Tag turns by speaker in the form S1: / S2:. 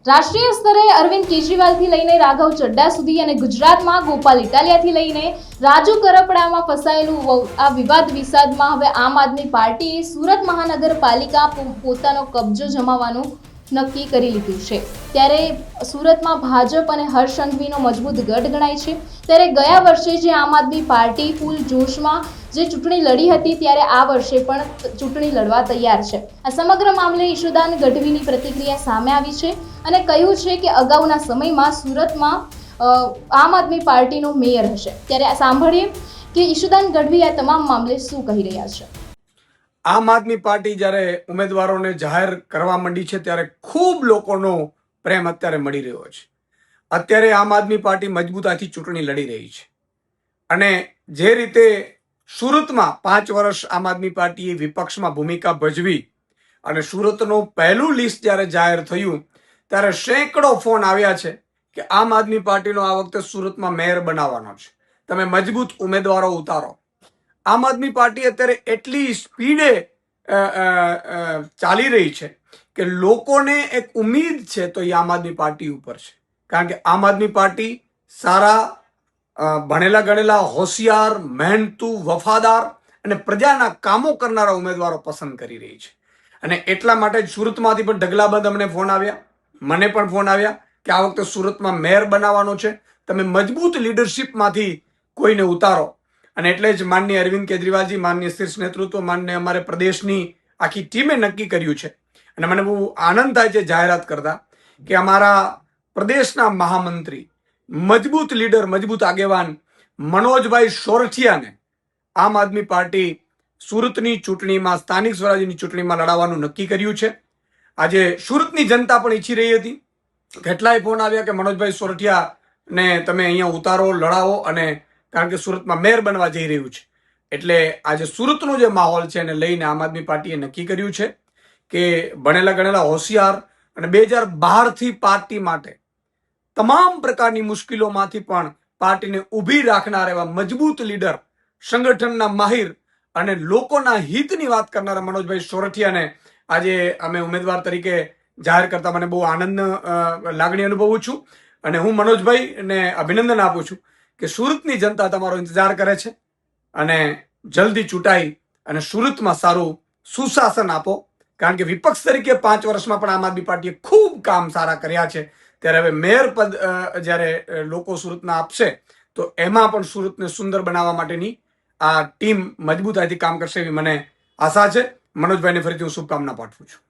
S1: રાષ્ટ્રીય સ્તરે અરવિંદ કેજરીવાલથી લઈને રાઘવ ચડ્ડા સુધી અને ગુજરાતમાં ગોપાલ ઇટાલિયાથી લઈને રાજુ કરપડામાં ફસાયેલું આ વિવાદ વિસાદમાં હવે આમ આદમી પાર્ટીએ સુરત મહાનગરપાલિકા પોતાનો કબજો જમાવવાનું નક્કી કરી લીધું છે। ત્યારે સુરતમાં ભાજપ અને હર્ષ સંઘવીનો મજબૂત ગઢ ગણાય છે। ત્યારે ગયા વર્ષે જે આમ આદમી પાર્ટી ફૂલ જોશમાં જે ચૂંટણી લડી હતી ત્યારે આ વર્ષે પણ ચૂંટણી લડવા તૈયાર છે। આ સમગ્ર મામલે ઈશુદાન ગઢવીની પ્રતિક્રિયા સામે આવી છે અને કહ્યું છે કે અગાઉના સમયમાં સુરતમાં આમ આદમી પાર્ટીનો મેયર હશે। ત્યારે આ સાંભળીએ કે ઈશુદાન ગઢવી આ તમામ મામલે શું કહી રહ્યા છે।
S2: આમ આદમી પાર્ટી જ્યારે ઉમેદવારોને જાહેર કરવા માંડી છે ત્યારે ખૂબ લોકોનો પ્રેમ અત્યારે મળી રહ્યો છે। અત્યારે આમ આદમી પાર્ટી મજબૂતાઈથી ચૂંટણી લડી રહી છે અને જે રીતે સુરતમાં 5 વર્ષ આમ આદમી પાર્ટીએ વિપક્ષમાં ભૂમિકા ભજવી અને સુરતનું પહેલું લિસ્ટ જ્યારે જાહેર થયું ત્યારે સેંકડો ફોન આવ્યા છે કે આમ આદમી પાર્ટીનો આ વખતે સુરતમાં મેયર બનાવવાનો છે, તમે મજબૂત ઉમેદવારો ઉતારો। આમ આદમી પાર્ટી અત્યારે એટલી સ્પીડે ચાલી રહી છે કે લોકોને એક ઉમ્મીદ છે તો એ આમ આદમી પાર્ટી ઉપર છે, કારણ કે આમ આદમી પાર્ટી સારા ભણેલા ગણેલા હોશિયાર મહેનતુ વફાદાર અને પ્રજાના કામો કરનારા ઉમેદવારો પસંદ કરી રહી છે અને એટલા માટે જ સુરતમાંથી પણ ઢગલાબંધ અમને ફોન આવ્યા, મને પણ ફોન આવ્યા કે આ વખતે સુરતમાં મેયર બનાવવાનો છે, તમે મજબૂત લીડરશીપમાંથી કોઈને ઉતારો। અને એટલે જ માનનીય અરવિંદ કેજરીવાલજી, માનનીય શીર્ષ નેતૃત્વ, માનનીય અમારે પ્રદેશની આખી ટીમે નક્કી કર્યું છે અને મને બહુ આનંદ થાય છે જાહેરાત કરતા કે અમારા પ્રદેશના મહામંત્રી, મજબૂત લીડર, મજબૂત આગેવાન મનોજભાઈ સોરઠિયાને આમ આદમી પાર્ટી સુરતની ચૂંટણીમાં, સ્થાનિક સ્વરાજ્યની ચૂંટણીમાં લડાવવાનું નક્કી કર્યું છે। આજે સુરતની જનતા પણ ઈચ્છી રહી હતી, કેટલાય ફોન આવ્યા કે મનોજભાઈ સોરઠિયાને તમે અહીંયા ઉતારો, લડાવો, અને કારણ કે સુરતમાં મેયર બનવા જઈ રહ્યું છે એટલે આજે સુરતનો જે માહોલ છે એને લઈને આમ આદમી પાર્ટીએ નક્કી કર્યું છે કે ભણેલા ગણેલા હોશિયાર અને 2012થી પાર્ટી માટે તમામ પ્રકારની મુશ્કેલીઓમાંથી પણ પાર્ટીને ઊભી રાખનાર એવા મજબૂત લીડર, સંગઠનના માહિર અને લોકોના હિતની વાત કરનારા મનોજભાઈ સોરઠિયાને આજે અમે ઉમેદવાર તરીકે જાહેર કરતા મને બહુ આનંદ લાગણી અનુભવું છું અને હું મનોજભાઈને અભિનંદન આપું છું કે સુરતની જનતા તમારો ઇંતજાર કરે છે અને જલ્દી ચૂંટાઈ અને સુરતમાં સારું સુશાસન આપો, કારણ કે વિપક્ષ તરીકે 5 વર્ષમાં પણ આમ આદમી પાર્ટીએ ખૂબ કામ સારા કર્યા છે। ત્યારે હવે મેયર પદ જ્યારે લોકો સુરતના આપશે તો એમાં પણ સુરતને સુંદર બનાવવા માટેની આ ટીમ મજબૂતાઈથી કામ કરશે એવી મને આશા છે। મનોજભાઈને ફરીથી હું શુભકામના પાઠવું છું।